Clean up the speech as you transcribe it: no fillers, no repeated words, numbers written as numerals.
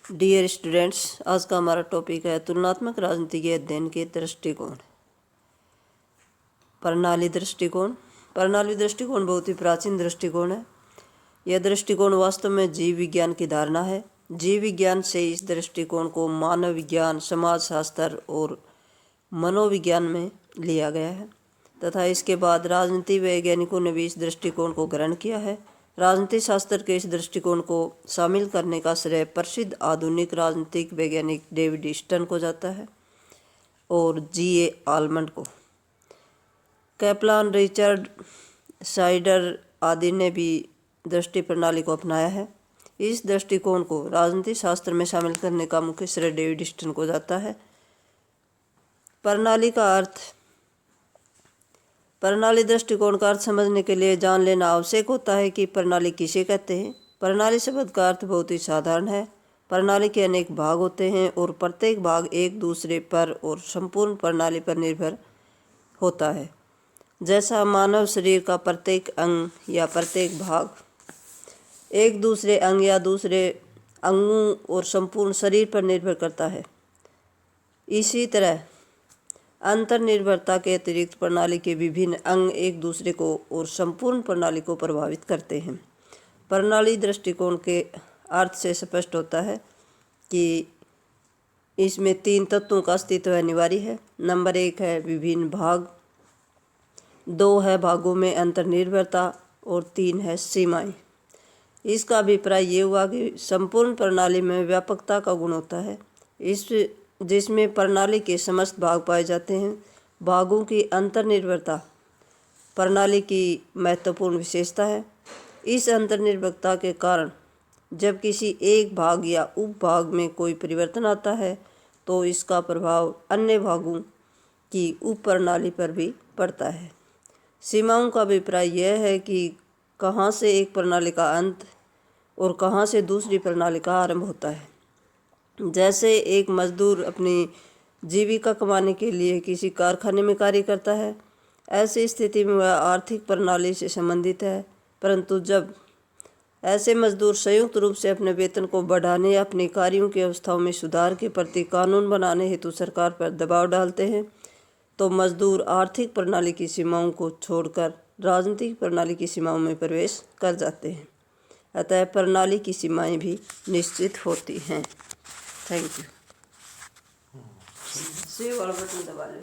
Dear students, आज का हमारा टॉपिक है तुलनात्मक राजनीति के अध्ययन के दृष्टिकोण। प्रणाली दृष्टिकोण। प्रणाली दृष्टिकोण बहुत ही प्राचीन दृष्टिकोण है। यह दृष्टिकोण वास्तव में जीव विज्ञान की धारणा है। जीव विज्ञान से इस दृष्टिकोण को मानव विज्ञान, समाजशास्त्र और मनोविज्ञान में लिया गया है तथा इसके बाद राजनीति वैज्ञानिकों ने भी इस दृष्टिकोण को ग्रहण किया है। राजनीति शास्त्र के इस दृष्टिकोण को शामिल करने का श्रेय प्रसिद्ध आधुनिक राजनीतिक वैज्ञानिक डेविड स्टर्न को जाता है और G.A. आलमंड को। कैपलान, रिचर्ड साइडर आदि ने भी दृष्टि प्रणाली को अपनाया है। इस दृष्टिकोण को राजनीति शास्त्र में शामिल करने का मुख्य श्रेय डेविड स्टर्न को जाता है। प्रणाली का अर्थ। प्रणाली दृष्टिकोण का अर्थ समझने के लिए जान लेना आवश्यक होता है कि प्रणाली किसे कहते हैं। प्रणाली शब्द का अर्थ बहुत ही साधारण है। प्रणाली के अनेक भाग होते हैं और प्रत्येक भाग एक दूसरे पर और संपूर्ण प्रणाली पर निर्भर होता है। जैसा मानव शरीर का प्रत्येक अंग या प्रत्येक भाग एक दूसरे अंग या दूसरे अंगों और संपूर्ण शरीर पर निर्भर करता है, इसी तरह अंतर्निर्भरता के अतिरिक्त प्रणाली के विभिन्न अंग एक दूसरे को और संपूर्ण प्रणाली को प्रभावित करते हैं। प्रणाली दृष्टिकोण के अर्थ से स्पष्ट होता है कि इसमें 3 तत्वों का अस्तित्व अनिवार्य है। नंबर 1 है विभिन्न भाग, 2 है भागों में अंतर्निर्भरता और 3 है सीमाएं। इसका अभिप्राय ये हुआ कि संपूर्ण प्रणाली में व्यापकता का गुण होता है, जिसमें प्रणाली के समस्त भाग पाए जाते हैं। भागों की अंतर्निर्भरता प्रणाली की महत्वपूर्ण विशेषता है। इस अंतर्निर्भरता के कारण जब किसी एक भाग या उपभाग में कोई परिवर्तन आता है तो इसका प्रभाव अन्य भागों की उप प्रणाली पर भी पड़ता है। सीमाओं का अभिप्राय यह है कि कहाँ से एक प्रणाली का अंत और कहाँ से दूसरी प्रणाली का आरंभ होता है। जैसे एक मजदूर अपनी जीविका कमाने के लिए किसी कारखाने में कार्य करता है, ऐसी स्थिति में वह आर्थिक प्रणाली से संबंधित है। परंतु जब ऐसे मजदूर संयुक्त रूप से अपने वेतन को बढ़ाने या अपने कार्यों की अवस्थाओं में सुधार के प्रति कानून बनाने हेतु सरकार पर दबाव डालते हैं, तो मजदूर आर्थिक प्रणाली की सीमाओं को छोड़कर राजनीतिक प्रणाली की सीमाओं में प्रवेश कर जाते हैं। अतः प्रणाली की सीमाएं भी निश्चित होती हैं। Thank you. सेव वाला बटन दबा लें।